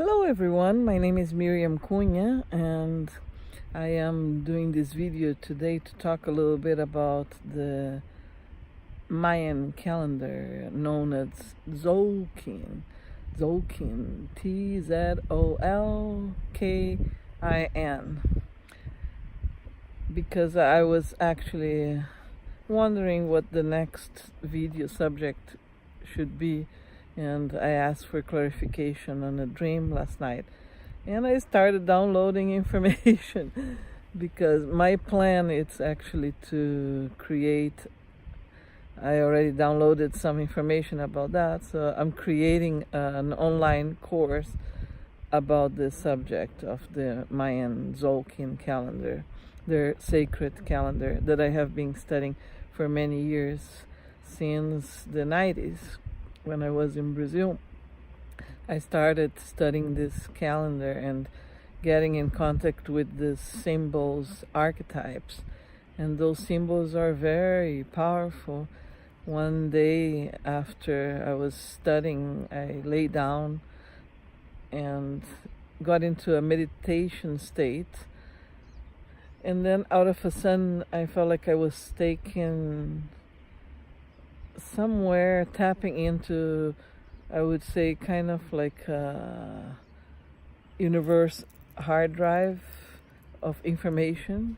Hello everyone, my name is Miriam Cunha and I am doing this video today to talk a little bit about the Mayan calendar known as Tzolkin. Tzolkin, Tzolkin, because I was actually wondering what the next video subject should be, and I asked for clarification on a dream last night, and I started downloading information because my plan is actually to create, I already downloaded some information about that, so I'm creating an online course about the subject of the Mayan Tzolkin calendar, their sacred calendar that I have been studying for many years, since the 90s. When I was in Brazil, I started studying this calendar and getting in contact with the symbols, archetypes, and those symbols are very powerful. One day after I was studying, I lay down and got into a meditation state, and then out of a sudden I felt like I was taken somewhere, tapping into, I would say, kind of like a universe hard drive of information,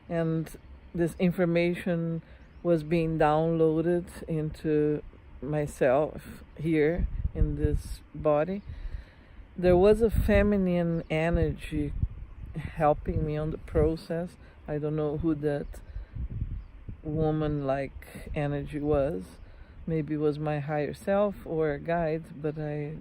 and this information was being downloaded into myself here in this body. There was a feminine energy helping me on the process. I don't know who that woman-like energy was. Maybe it was my higher self or a guide, but I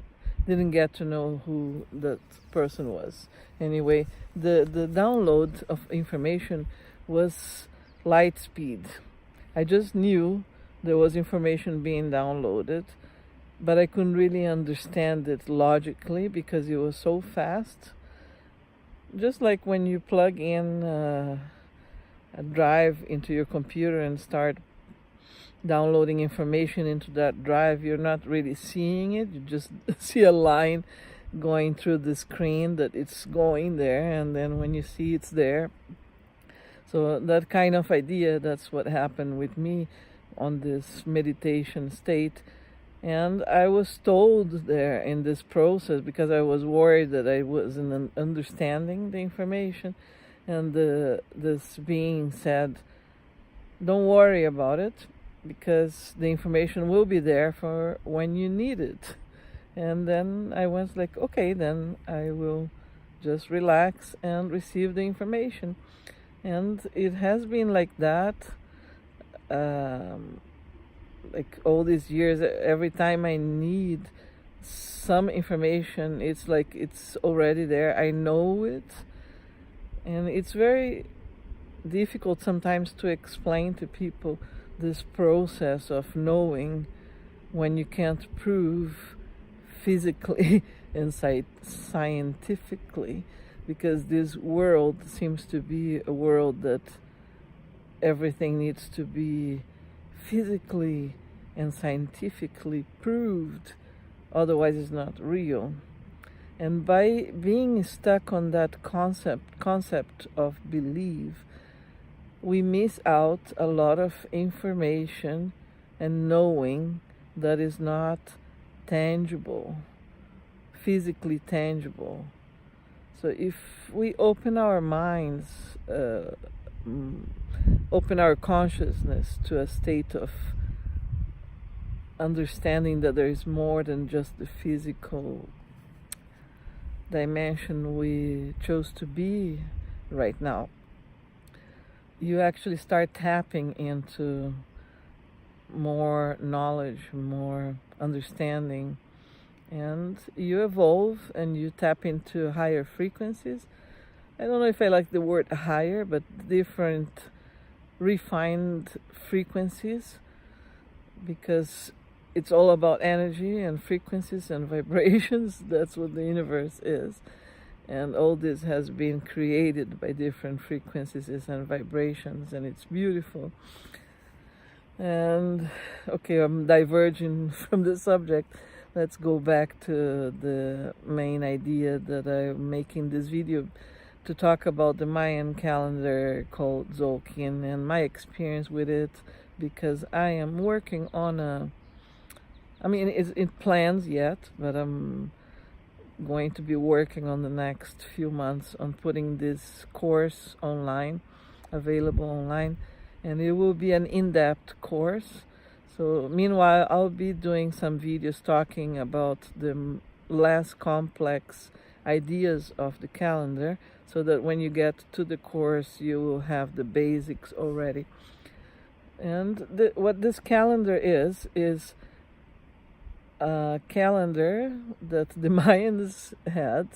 didn't get to know who that person was. Anyway, the download of information was light speed. I just knew there was information being downloaded, but I couldn't really understand it logically because it was so fast. Just like when you plug in a drive into your computer and start downloading information into that drive, you're not really seeing it. You just see a line going through the screen that it's going there, and then when you see it's there. So that kind of idea, that's what happened with me on this meditation state. And I was told there in this process, because I was worried that I wasn't understanding the information, and this being said, don't worry about it, because the information will be there for when you need it. And then I was like, okay, then I will just relax and receive the information. And it has been like that, like all these years. Every time I need some information, it's like it's already there. I know it. And it's very difficult sometimes to explain to people this process of knowing when you can't prove physically and scientifically, because this world seems to be a world that everything needs to be physically and scientifically proved, otherwise it's not real. And by being stuck on that concept of belief, we miss out a lot of information and knowing that is not tangible, physically tangible. So if we open our minds, open our consciousness to a state of understanding that there is more than just the physical dimension we chose to be right now, you actually start tapping into more knowledge, more understanding, and you evolve and you tap into higher frequencies. I don't know if I like the word higher, but different refined frequencies, because it's all about energy and frequencies and vibrations. That's what the universe is. And all this has been created by different frequencies and vibrations, and it's beautiful. And okay, I'm diverging from the subject. let's go back to the main idea that I'm making this video, to talk about the Mayan calendar called Tzolkin and my experience with it, because I am working on it's in plans yet, but I'm going to be working on the next few months on putting this course online, available online, and it will be an in-depth course. So meanwhile, I'll be doing some videos talking about the less complex ideas of the calendar, so that when you get to the course, you will have the basics already. And what this calendar is a calendar that the Mayans had.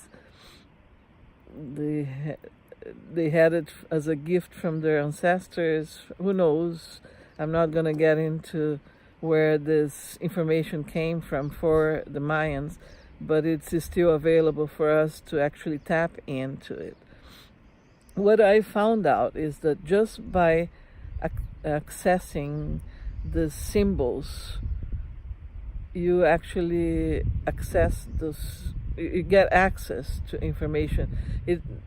They had it as a gift from their ancestors. Who knows? I'm not going to get into where this information came from for the Mayans, but it's still available for us to actually tap into it. What I found out is that just by accessing the symbols, you actually you get access to information.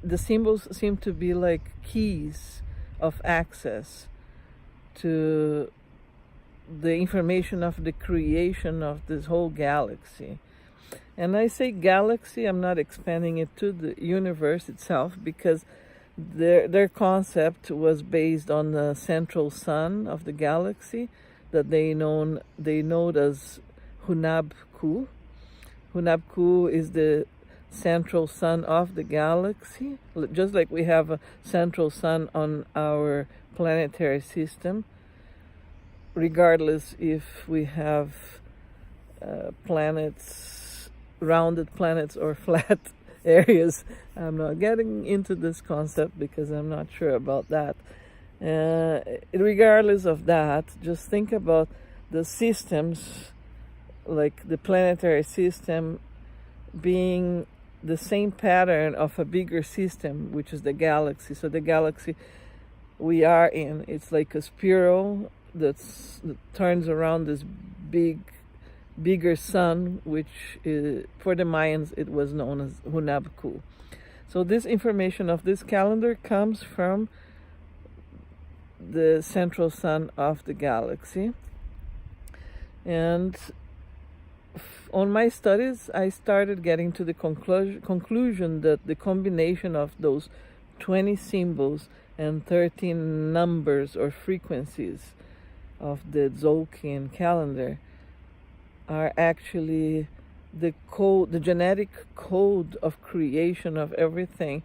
The symbols seem to be like keys of access to the information of the creation of this whole galaxy. And I say galaxy, I'm not expanding it to the universe itself, because their concept was based on the central sun of the galaxy that they know as Hunab-Ku. Hunab-Ku is the central sun of the galaxy, just like we have a central sun on our planetary system, regardless if we have rounded planets or flat areas. I'm not getting into this concept because I'm not sure about that. Regardless of that, just think about the systems, like the planetary system being the same pattern of a bigger system, which is the galaxy. So the galaxy we are in, it's like a spiral that turns around this bigger sun, which for the Mayans it was known as Hunab-Ku. So this information of this calendar comes from the central sun of the galaxy. And on my studies, I started getting to the conclusion that the combination of those 20 symbols and 13 numbers or frequencies of the Tzolkin calendar are actually the code, the genetic code of creation of everything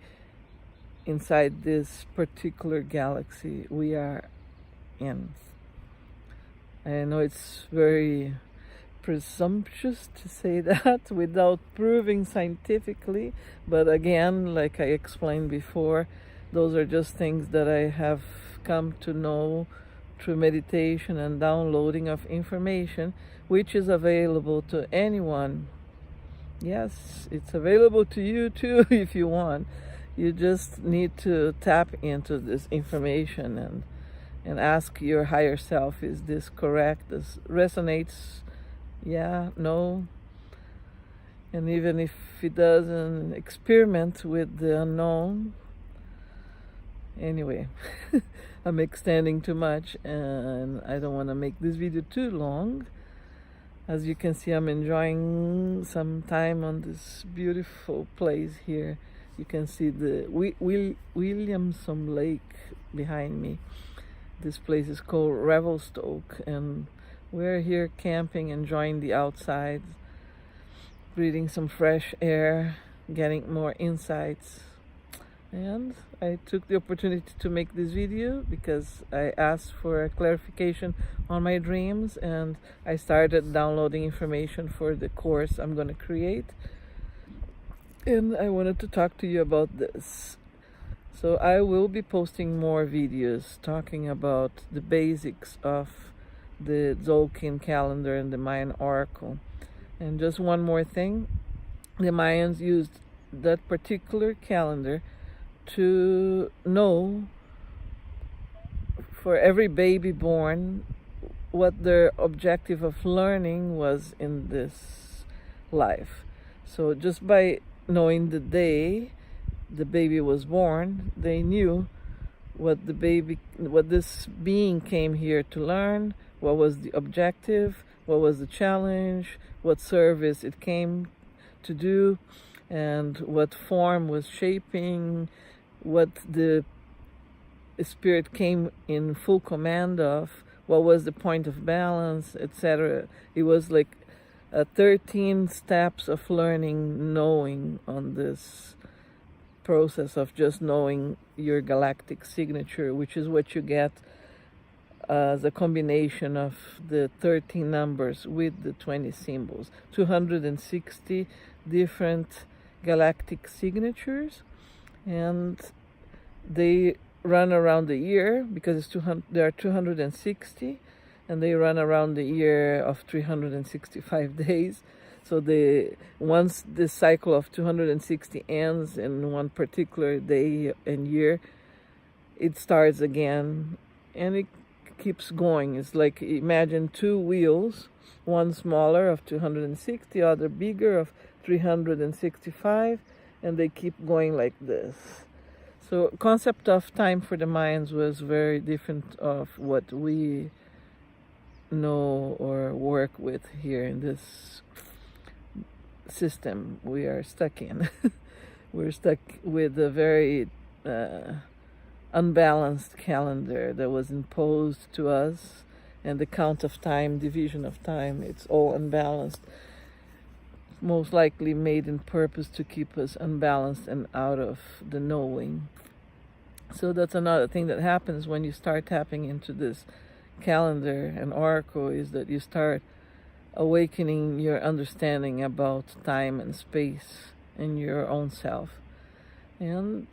inside this particular galaxy we are in. I know it's very presumptuous to say that without proving scientifically, but again, like I explained before, those are just things that I have come to know through meditation and downloading of information, which is available to anyone. Yes, it's available to you too if you want. You just need to tap into this information and ask your higher self, is this correct? This resonates? Yeah, no. And even if it doesn't, experiment with the unknown. Anyway, I'm extending too much and I don't want to make this video too long. As you can see, I'm enjoying some time on this beautiful place here. You can see the Williamson Lake behind me. This place is called Revelstoke, and we're here camping, enjoying the outside, breathing some fresh air, getting more insights. And I took the opportunity to make this video because I asked for a clarification on my dreams, and I started downloading information for the course I'm going to create. And I wanted to talk to you about this. So I will be posting more videos talking about the basics of the Tzolkin calendar and the Mayan oracle. And just one more thing, the Mayans used that particular calendar to know for every baby born what their objective of learning was in this life. So just by knowing the day the baby was born, they knew what this being came here to learn, what was the objective, what was the challenge, what service it came to do, and what form was shaping, what the spirit came in full command of, what was the point of balance, etc. It was like 13 steps of learning, knowing on this process of just knowing your galactic signature, which is what you get as a combination of the 13 numbers with the 20 symbols. 260 different galactic signatures, and they run around the year because there are 260, and they run around the year of 365 days. So once the cycle of 260 ends in one particular day and year, it starts again, and it keeps going. It's like, imagine two wheels, one smaller of 260, other bigger of 365, and they keep going like this. So concept of time for the Mayans was very different of what we know or work with here in this system we are stuck in. We're stuck with a very unbalanced calendar that was imposed to us, and the count of time, division of time, it's all unbalanced. Most likely made in purpose to keep us unbalanced and out of the knowing. So that's another thing that happens when you start tapping into this calendar and oracle, is that you start awakening your understanding about time and space and your own self. And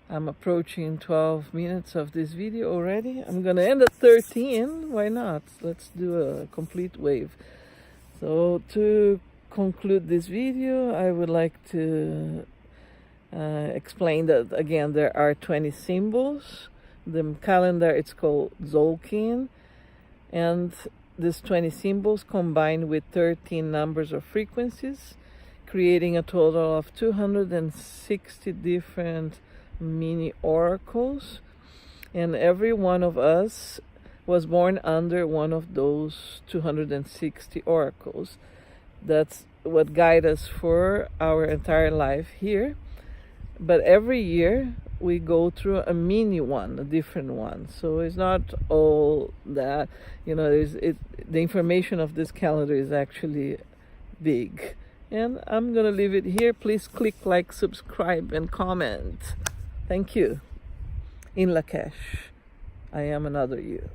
I'm approaching 12 minutes of this video already. I'm gonna end at 13. Why not? Let's do a complete wave. So to conclude this video, I would like to explain that again there are 20 symbols. The calendar, it's called Tzolkin, and these 20 symbols combined with 13 numbers or frequencies, creating a total of 260 different mini oracles, and every one of us was born under one of those 260 oracles. That's what guides us for our entire life here. But every year we go through a mini one, a different one. So it's not all that, the information of this calendar is actually big. And I'm gonna leave it here. Please click like, subscribe, and comment. Thank you. In Lakesh, I am another you.